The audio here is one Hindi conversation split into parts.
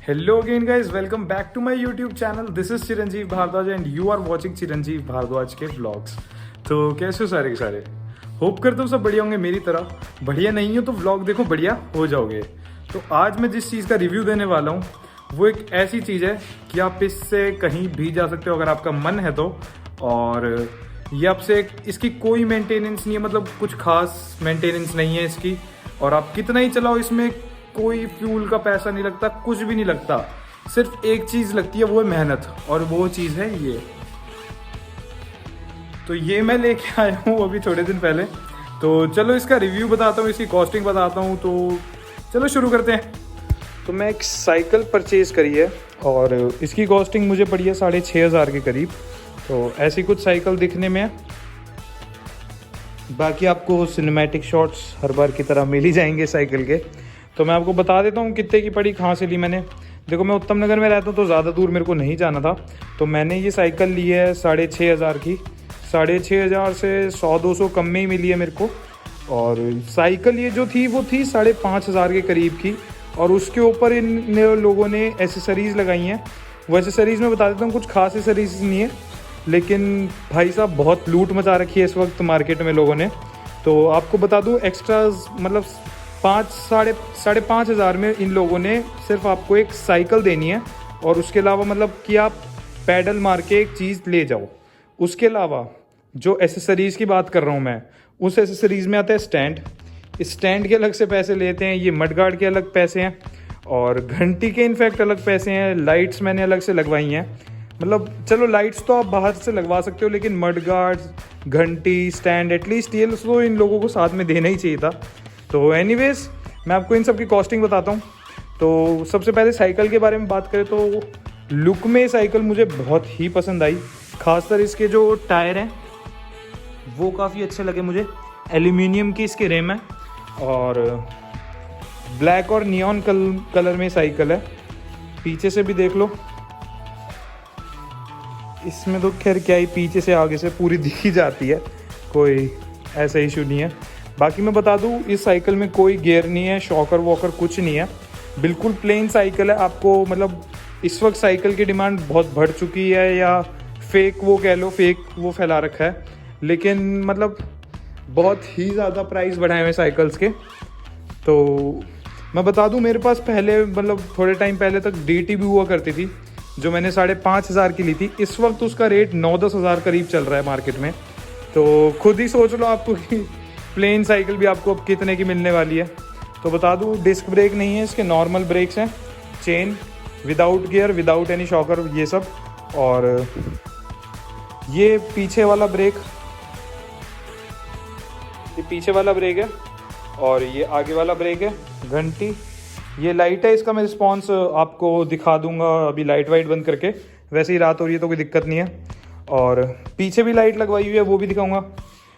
Hello again guys, welcome back to my YouTube channel. This is Chiranjeev Bhardwaj and you are watching चिरंजीव भारद्वाज के vlogs. तो कैसे हो सारे के सारे? होप करता हूँ सब बढ़िया होंगे मेरी तरह. बढ़िया नहीं हो तो vlog देखो बढ़िया हो जाओगे. तो आज मैं जिस चीज़ का रिव्यू देने वाला हूँ वो एक ऐसी चीज़ है कि आप इससे कहीं भी जा सकते हो अगर आपका मन है तो. और ये आपसे इसकी कोई मेंटेनेंस नहीं है, मतलब कुछ खास मेंटेनेंस नहीं है इसकी. और आप कितना ही चलाओ इसमें कोई फ्यूल का पैसा नहीं लगता, कुछ भी नहीं लगता. सिर्फ एक चीज़ लगती है, वो है मेहनत, और वो चीज़ है ये. तो ये मैं लेके आया हूँ अभी थोड़े दिन पहले. तो चलो इसका रिव्यू बताता हूँ, इसकी कॉस्टिंग बताता हूँ. तो चलो शुरू करते हैं. तो मैं एक साइकिल परचेज़ करी है और इसकी कॉस्टिंग मुझे पड़ी है 6,500 के करीब. तो ऐसी कुछ साइकिल दिखने में है. बाकी आपको सिनेमैटिक शॉट्स हर बार की तरह मिल ही जाएंगे साइकिल के. तो मैं आपको बता देता हूँ कितने की पड़ी, कहाँ से ली मैंने. देखो मैं उत्तम नगर में रहता हूँ तो ज़्यादा दूर मेरे को नहीं जाना था. तो मैंने ये साइकिल ली है 6,500 की. 6,500 से 100-200 कम में ही मिली है मेरे को. और साइकिल ये जो थी वो थी 5,500 के करीब की. और उसके ऊपर इन लोगों ने एसेसरीज़ लगाई हैं. वो एसेसरीज़ में बता देता हूँ, कुछ खास एसेसरीज़ नहीं है, लेकिन भाई साहब बहुत लूट मचा रखी है इस वक्त मार्केट में लोगों ने. तो आपको बता दूँ एक्स्ट्राज मतलब 5,500 में इन लोगों ने सिर्फ आपको एक साइकिल देनी है. और उसके अलावा मतलब कि आप पैडल मार के एक चीज़ ले जाओ. उसके अलावा जो एसेसरीज़ की बात कर रहा हूँ मैं, उस एसेसरीज़ में आता है स्टैंड. स्टैंड के अलग से पैसे लेते हैं. ये मडगार्ड के अलग पैसे हैं और घंटी के इनफैक्ट अलग पैसे हैं. लाइट्स मैंने अलग से लगवाई हैं. मतलब चलो लाइट्स तो आप बाहर से लगवा सकते हो, लेकिन मडगार्ड, घंटी, स्टैंड एटलीस्ट ये तो इन लोगों को साथ में देना ही चाहिए था. तो एनीवेज मैं आपको इन सब की कॉस्टिंग बताता हूँ. तो सबसे पहले साइकिल के बारे में बात करें तो लुक में साइकिल मुझे बहुत ही पसंद आई. खासकर इसके जो टायर हैं वो काफ़ी अच्छे लगे मुझे. एल्यूमिनियम की इसकी रिम है और ब्लैक और नियॉन कलर में साइकिल है. पीछे से भी देख लो, इसमें तो खैर क्या ही, पीछे से आगे से पूरी दिखी जाती है, कोई ऐसा इशू नहीं है. बाकी मैं बता दूं इस साइकिल में कोई गियर नहीं है, शॉकर वॉकर कुछ नहीं है, बिल्कुल प्लेन साइकिल है. आपको मतलब इस वक्त साइकिल की डिमांड बहुत बढ़ चुकी है, या फेक वो कह लो, फेक वो फैला रखा है. लेकिन मतलब बहुत ही ज़्यादा प्राइस बढ़ाए हुए साइकिल्स के. तो मैं बता दूं मेरे पास पहले मतलब थोड़े टाइम पहले तक DT भी हुआ करती थी, जो मैंने 5,500 की ली थी. इस वक्त उसका रेट 9-10 हज़ार करीब चल रहा है मार्केट में. तो खुद ही सोच लो आपको कि प्लेन साइकिल भी आपको अब कितने की मिलने वाली है. तो बता दूं डिस्क ब्रेक नहीं है इसके, नॉर्मल ब्रेक्स हैं, chain, without gear, without any shocker, ये सब. और ये पीछे वाला ब्रेक, ये पीछे वाला ब्रेक है और ये आगे वाला ब्रेक है. घंटी, ये लाइट है, इसका मैं रिस्पॉन्स आपको दिखा दूंगा अभी लाइट वाइट बंद करके. वैसे ही रात हो रही है तो कोई दिक्कत नहीं है. और पीछे भी लाइट लगवाई हुई है, वो भी दिखाऊंगा.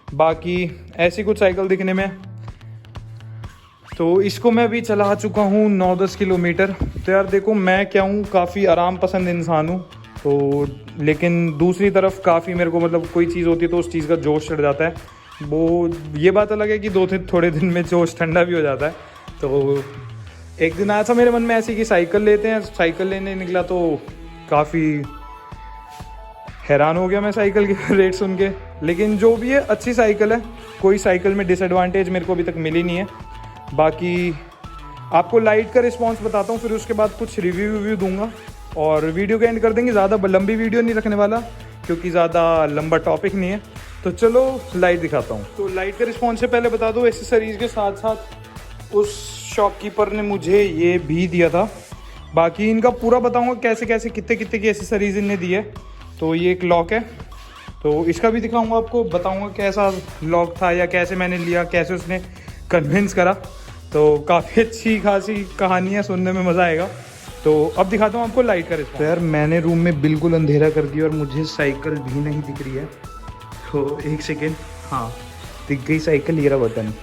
बाकी ऐसी कुछ साइकिल दिखने में. तो इसको मैं अभी चला चुका हूँ 9-10 किलोमीटर. तो यार देखो मैं क्या हूँ, काफ़ी आराम पसंद इंसान हूँ. तो लेकिन दूसरी तरफ काफ़ी मेरे को मतलब कोई चीज़ होती है तो उस चीज़ का जोश चढ़ जाता है. वो ये बात अलग है कि थोड़े दिन में जोश ठंडा भी हो जाता है. तो एक दिन आया था मेरे मन में ऐसी कि साइकिल लेते हैं. साइकिल लेने निकला तो काफ़ी हैरान हो गया मैं साइकिल के रेट सुन के. लेकिन जो भी है अच्छी साइकिल है, कोई साइकिल में डिसएडवांटेज मेरे को अभी तक मिली नहीं है. बाकी आपको लाइट का रिस्पांस बताता हूँ, फिर उसके बाद कुछ रिव्यू दूंगा और वीडियो का एंड कर देंगे. ज़्यादा लंबी वीडियो नहीं रखने वाला क्योंकि ज़्यादा लंबा टॉपिक नहीं है. तो चलो लाइट दिखाता हूँ. तो लाइट का रिस्पॉन्स से पहले बता दो एसेसरीज़ के साथ साथ उस शॉपकीपर ने मुझे ये भी दिया था. बाकी इनका पूरा बताऊँगा कैसे कैसे कितने की एसेसरीज़ इनने दी है. तो ये एक लॉक है, तो इसका भी दिखाऊंगा आपको, बताऊंगा कैसा लॉक था या कैसे मैंने लिया, कैसे उसने कन्विंस करा. तो काफ़ी अच्छी खासी कहानी है, सुनने में मज़ा आएगा. तो अब दिखाता हूँ आपको लाइट का रिस्पॉन्स. तो यार मैंने रूम में बिल्कुल अंधेरा कर दिया और मुझे साइकिल भी नहीं दिख रही है. तो एक सेकेंड, हाँ दिख गई साइकिल, ये रहा बटन.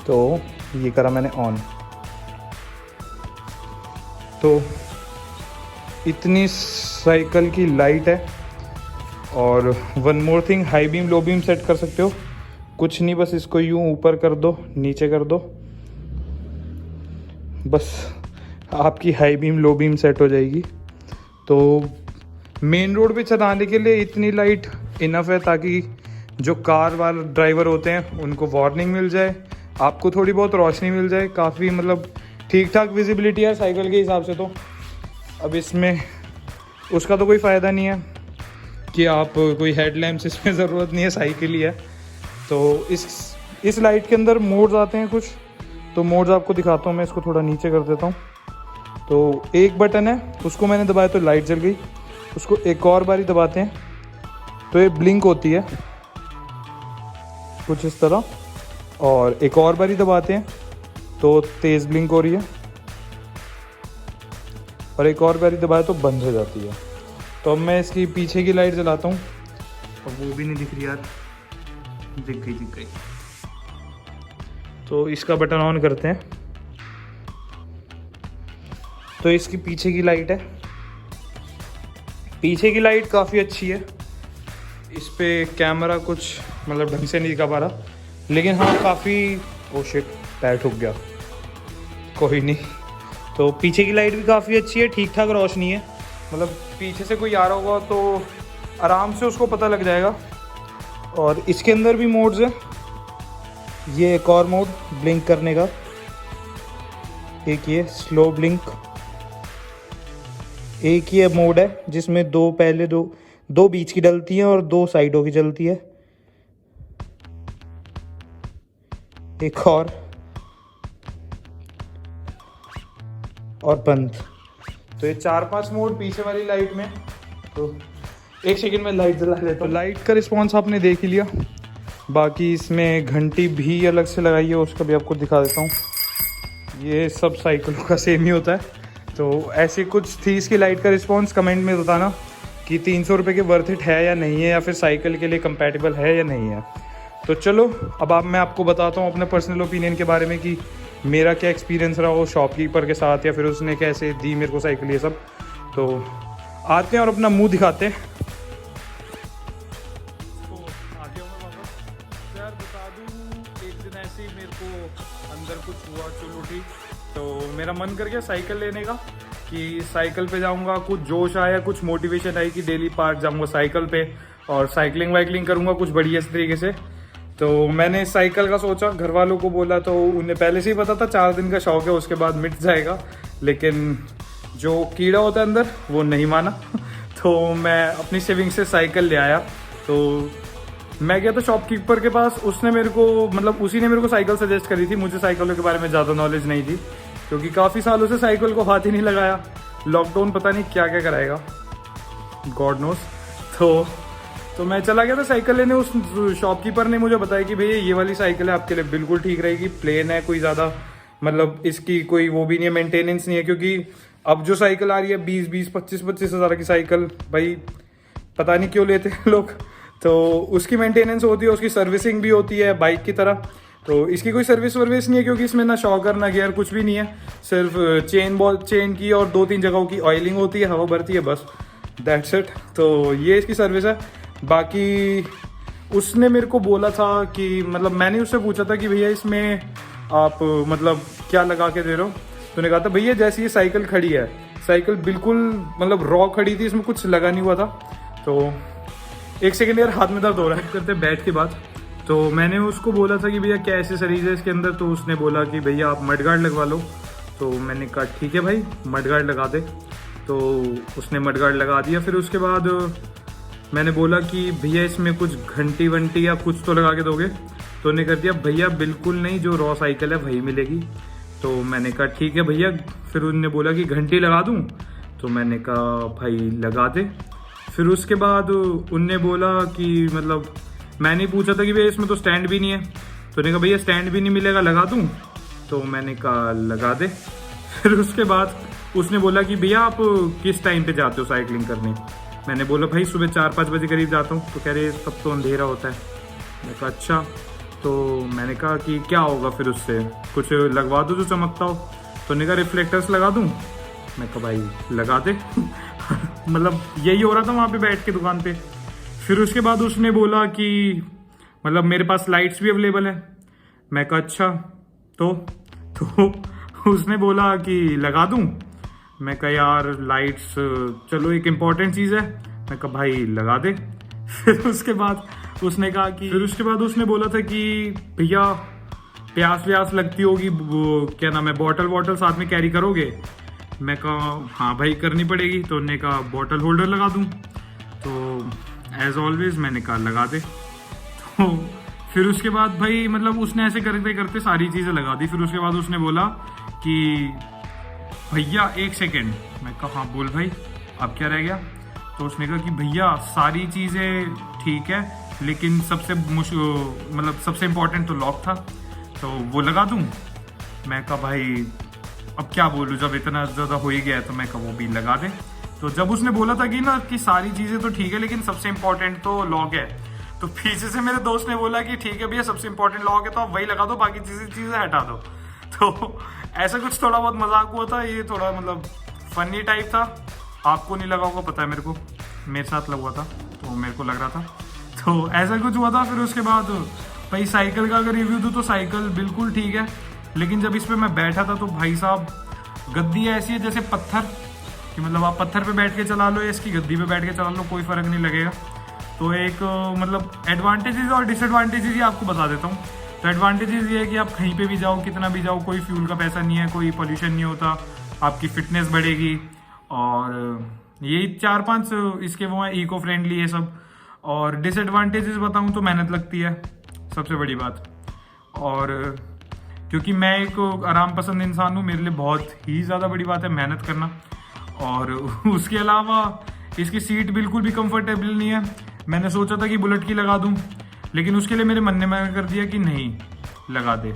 तो ये करा मैंने ऑन. तो इतनी साइकिल की लाइट है. और one more thing, high beam low beam set कर सकते हो. कुछ नहीं, बस इसको यूँ ऊपर कर दो, नीचे कर दो, बस आपकी high beam low beam set हो जाएगी। तो मेन रोड पे चलाने के लिए इतनी लाइट इनफ है ताकि जो कार वाले ड्राइवर होते हैं उनको वार्निंग मिल जाए, आपको थोड़ी बहुत रोशनी मिल जाए। काफ़ी मतलब ठीक ठाक विजिबिलिटी है साइकिल के हिसाब से। तो अब इसमें उसका तो कोई फ़ायदा नहीं है कि आप कोई हेडलैम्प्स, इसमें ज़रूरत नहीं है, साइकिल ही है। तो इस लाइट के अंदर मोड्स आते हैं कुछ, तो मोड्स आपको दिखाता हूँ मैं। इसको थोड़ा नीचे कर देता हूँ। तो एक बटन है, उसको मैंने दबाया तो लाइट जल गई। उसको एक और बारी दबाते हैं तो ये ब्लिंक होती है कुछ इस तरह, और एक और बारी दबाते हैं तो तेज़ ब्लिंक हो रही है, और एक और बारी दबाए तो बंद हो जाती है। तो अब मैं इसकी पीछे की लाइट जलाता हूँ, और वो भी नहीं दिख रही यार, दिख गई। तो इसका बटन ऑन करते हैं। तो इसकी पीछे की लाइट है, पीछे की लाइट काफ़ी अच्छी है। इस पे कैमरा कुछ मतलब ढंग से नहीं दिखा पा रहा, लेकिन हाँ काफ़ी, ओ शिट पैर ठुक गया, कोई नहीं। तो पीछे की लाइट भी काफ़ी अच्छी है, ठीक ठाक रोशनी है। मतलब पीछे से कोई आ रहा होगा तो आराम से उसको पता लग जाएगा। और इसके अंदर भी मोड्स है, ये एक और मोड ब्लिंक करने का, एक ये स्लो ब्लिंक, एक ये मोड है जिसमें दो बीच की डलती है और 2 साइडों की जलती है, एक और बंद। तो ये 4-5 मोड पीछे वाली लाइट में। तो एक सेकंड में लाइट जला लेता हूँ। लाइट का रिस्पॉन्स आपने देख ही लिया। बाकी इसमें घंटी भी अलग से लगाई है, उसका भी आपको दिखा देता हूँ। ये सब साइकिलों का सेम ही होता है। तो ऐसी कुछ थी इसकी लाइट का रिस्पॉन्स। कमेंट में बताना कि 300 रुपये के वर्थ इट है या नहीं है, या फिर साइकिल के लिए कंपैटिबल है या नहीं है। तो चलो अब मैं आपको बताता हूँ अपने पर्सनल ओपिनियन के बारे में कि मेरा क्या एक्सपीरियंस रहा वो शॉपकीपर के साथ, या फिर उसने कैसे दी मेरे को साइकिल, ये सब। तो आते हैं और अपना मुंह दिखाते हैं। तो आगे हूँ मैं वापस। यार बता दूँ, एक दिन ऐसे ही मेरे को अंदर कुछ हुआ, चुल उठी, तो मेरा मन कर गया साइकिल लेने का, कि साइकिल पे जाऊँगा। कुछ जोश आया, कुछ मोटिवेशन आई कि डेली पार्क जाऊँगा साइकिल पे और साइकिलिंग वाइकलिंग करूँगा कुछ बढ़िया तरीके से। तो मैंने साइकिल का सोचा, घर वालों को बोला तो उन्हें पहले से ही पता था 4 दिन का शौक है, उसके बाद मिट जाएगा। लेकिन जो कीड़ा होता है अंदर वो नहीं माना। तो मैं अपनी सेविंग से साइकिल ले आया। तो मैं गया था शॉपकीपर के पास, उसने मेरे को मतलब उसी ने मेरे को साइकिल सजेस्ट करी थी। मुझे साइकिलों के बारे में ज़्यादा नॉलेज नहीं थी, क्योंकि काफ़ी सालों से साइकिल को हाथ ही नहीं लगाया। लॉकडाउन पता नहीं क्या क्या कराएगा, गॉड नोस। तो मैं चला गया था साइकिल लेने। उस शॉपकीपर ने मुझे बताया कि भैया ये वाली साइकिल है आपके लिए बिल्कुल ठीक रहेगी, प्लेन है, कोई ज़्यादा मतलब इसकी कोई वो भी नहीं है, मेंटेनेंस नहीं है। क्योंकि अब जो साइकिल आ रही है 20-20, 25-25 हज़ार की साइकिल, भाई पता नहीं क्यों लेते हैं लोग। तो उसकी मेंटेनेंस होती है, उसकी सर्विसिंग भी होती है बाइक की तरह। तो इसकी कोई सर्विस नहीं है, क्योंकि इसमें ना शॉकर ना गियर कुछ भी नहीं है। सिर्फ चेन की और 2-3 जगहों की ऑयलिंग होती है, हवा भरती है, बस दैट्स इट। तो ये इसकी सर्विस है। बाकी उसने मेरे को बोला था कि मतलब मैंने उससे पूछा था कि भैया इसमें आप मतलब क्या लगा के दे रहे हो। तो उन्होंने कहा था भैया जैसी ये साइकिल खड़ी है, साइकिल बिल्कुल मतलब रॉ खड़ी थी, इसमें कुछ लगा नहीं हुआ था। तो एक सेकेंड यार, हाथ में दर्द हो रहा है करते बैठ के बाद। तो मैंने उसको बोला था कि भैया क्या एसेसरीज है इसके अंदर। तो उसने बोला कि भैया आप मडगार्ड लगवा लो। तो मैंने कहा ठीक है भाई, मडगार्ड लगा दे। तो उसने मडगार्ड लगा दिया। फिर उसके बाद मैंने बोला कि भैया इसमें कुछ घंटी वंटी या कुछ तो लगा के दोगे। तो उन्होंने कर दिया भैया बिल्कुल नहीं, जो रॉ साइकिल है वही मिलेगी। तो मैंने कहा ठीक है भैया। फिर उन्होंने बोला कि घंटी लगा दूं। तो मैंने कहा भाई लगा दे। फिर उसके बाद उनने बोला कि मतलब मैंने पूछा था कि भैया इसमें तो स्टैंड भी नहीं है। तो उन्होंने कहा भैया स्टैंड भी नहीं मिलेगा, लगा दूं। तो मैंने कहा लगा दे। फिर उसके बाद उसने बोला कि भैया आप किस टाइम पे जाते हो साइकिलिंग करने। मैंने बोला भाई सुबह 4-5 बजे करीब जाता हूँ। तो कह रहे तब तो अंधेरा होता है। मैंने कहा अच्छा। तो मैंने कहा कि क्या होगा फिर उससे, कुछ लगवा दो जो चमकता हो। तो उन्होंने कहा रिफ्लेक्टर्स लगा दूँ। मैं कहा भाई लगा दे। मतलब यही हो रहा था वहाँ पे बैठ के दुकान पे। फिर उसके बाद उसने बोला कि मतलब मेरे पास लाइट्स भी अवेलेबल है। मैं कहा अच्छा। तो उसने बोला कि लगा दूं। मैं कहा यार लाइट्स चलो एक इम्पॉर्टेंट चीज़ है। मैं कहा भाई लगा दे। फिर उसके बाद उसने बोला था कि भैया प्यास व्यास लगती होगी, वो क्या नाम है, बॉटल वॉटल साथ में कैरी करोगे? मैं कहा हाँ भाई करनी पड़ेगी। तो उन्होंने कहा बॉटल होल्डर लगा दूं। तो एज ऑलवेज मैंने कहा लगा दे। तो फिर उसके बाद भाई मतलब उसने ऐसे करते करते सारी चीज़ें लगा दी। फिर उसके बाद उसने बोला कि भैया 1 सेकेंड। मैं कहा हाँ बोल भाई अब क्या रह गया? तो उसने कहा कि भैया सारी चीज़ें ठीक है लेकिन सबसे इम्पोर्टेंट तो लॉक था, तो वो लगा दूं? मैं कहा भाई अब क्या बोलूँ, जब इतना ज़्यादा हो ही गया है तो मैं कहा वो भी लगा दे। तो जब उसने बोला था कि सारी चीज़ें तो ठीक है लेकिन सबसे इम्पोर्टेंट तो लॉक है, तो पीछे से मेरे दोस्त ने बोला कि ठीक है भैया सबसे इम्पोर्टेंट लॉक है तो आप वही लगा दो, बाकी चीज़ें हटा दो। तो ऐसा कुछ थोड़ा बहुत मजाक हुआ था, ये थोड़ा मतलब फनी टाइप था। आपको नहीं लगा होगा पता है मेरे को, मेरे साथ लगा था तो मेरे को लग रहा था। तो ऐसा कुछ हुआ था। फिर उसके बाद भाई साइकिल का अगर रिव्यू दूँ तो साइकिल बिल्कुल ठीक है, लेकिन जब इस पर मैं बैठा था तो भाई साहब गद्दी ऐसी है जैसे पत्थर, कि मतलब आप पत्थर पे बैठ के चला लो या इसकी गद्दी पे बैठ के चला लो कोई फ़र्क नहीं लगेगा। तो एक मतलब एडवांटेजेस और डिसएडवांटेजेस ही आपको बता देता हूँ। तो एडवांटेजेस ये है कि आप कहीं पे भी जाओ, कितना भी जाओ, कोई फ्यूल का पैसा नहीं है, कोई पोल्यूशन नहीं होता, आपकी फिटनेस बढ़ेगी। और यही 4-5 इसके वो हैं, इको फ्रेंडली है सब। और डिसएडवांटेजेस बताऊँ तो मेहनत लगती है सबसे बड़ी बात। और क्योंकि मैं एक आराम पसंद इंसान हूँ, मेरे लिए बहुत ही ज़्यादा बड़ी बात है मेहनत करना। और उसके अलावा इसकी सीट बिल्कुल भी कंफर्टेबल नहीं है। मैंने सोचा था कि बुलेट की लगा दूं, लेकिन उसके लिए मेरे मन ने मना कर दिया कि नहीं लगा दे,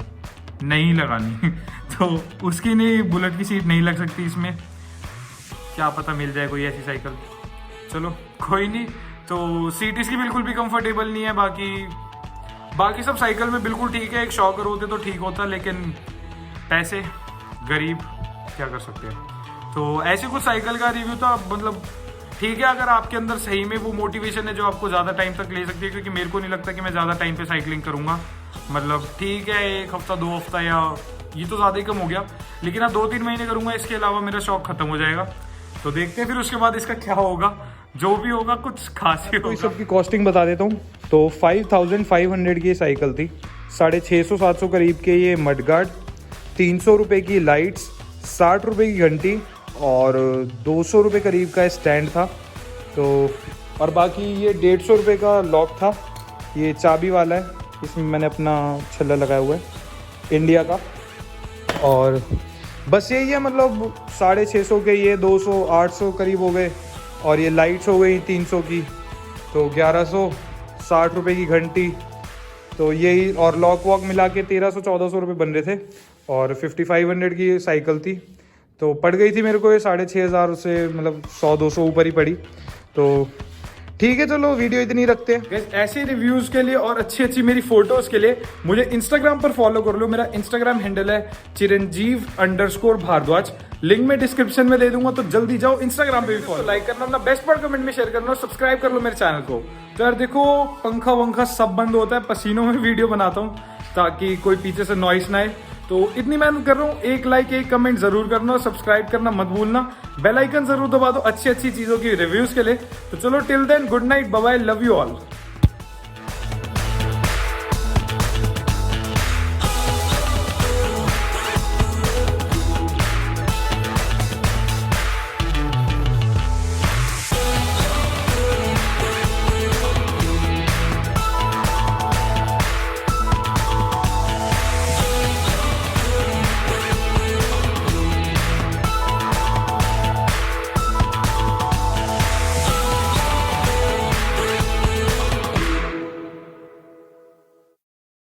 नहीं लगानी। तो उसकी नहीं, बुलेट की सीट नहीं लग सकती इसमें, क्या पता मिल जाए कोई ऐसी साइकिल। चलो कोई नहीं। तो सीट इसकी बिल्कुल भी कंफर्टेबल नहीं है। बाकी सब साइकिल में बिल्कुल ठीक है। एक शॉकर होते तो ठीक होता, लेकिन पैसे गरीब क्या कर सकते हैं। तो ऐसी कुछ साइकिल का रिव्यू था। मतलब ठीक है अगर आपके अंदर सही में वो मोटिवेशन है जो आपको ज़्यादा टाइम तक ले सकती है, क्योंकि मेरे को नहीं लगता कि मैं ज़्यादा टाइम पे साइकिलिंग करूँगा। मतलब ठीक है 1 हफ्ता 2 हफ्ता, या ये तो ज़्यादा ही कम हो गया, लेकिन हाँ 2-3 महीने करूँगा, इसके अलावा मेरा शौक खत्म हो जाएगा। तो देखते हैं फिर उसके बाद इसका क्या होगा, जो भी होगा कुछ खास ही होगा। सबकी कॉस्टिंग बता देता हूँ। तो 5500 की साइकिल थी, 650-700 करीब के ये मडगार्ड, 300 रुपये की लाइट्स, 60 रुपये की घंटी और 200 रुपये करीब का स्टैंड था। तो और बाकी ये 150 रुपये का लॉक था, ये चाबी वाला है, इसमें मैंने अपना छल्ला लगाया हुआ है इंडिया का। और बस यही है, मतलब 650 के ये 200 800 करीब हो गए। और ये लाइट्स हो गई 300 की, तो 1100, 60 रुपये की घंटी, तो यही, और लॉक वॉक मिला के 1300-1400 रुपये बन रहे थे। और 5500 की साइकिल थी, तो पड़ गई थी मेरे को ये 6500 से, मतलब 100-200 ऊपर ही पड़ी। तो ठीक है चलो वीडियो इतनी रखते हैं। ऐसे रिव्यूज़ के लिए और अच्छी मेरी फोटोज़ के लिए मुझे इंस्टाग्राम पर फॉलो कर लो। मेरा इंस्टाग्राम हैंडल है चिरंजीव_भारद्वाज, लिंक में डिस्क्रिप्शन में दे दूंगा, तो जल्दी जाओ इंस्टाग्राम पे भी फॉलो, लाइक करना, अपना बेस्ट पार्ट कमेंट में शेयर करना, सब्सक्राइब कर लो मेरे चैनल को। तो यार देखो पंखा वंखा सब बंद होता है, पसीनों में वीडियो बनाता हूँ ताकि कोई पीछे से नॉइस ना आए। तो इतनी मेहनत कर रहा हूँ, एक लाइक एक कमेंट जरूर करना, सब्सक्राइब करना मत भूलना, बेल आइकन जरूर दबा दो अच्छी चीजों की रिव्यूज के लिए। तो चलो till then good night, bye bye, love you all.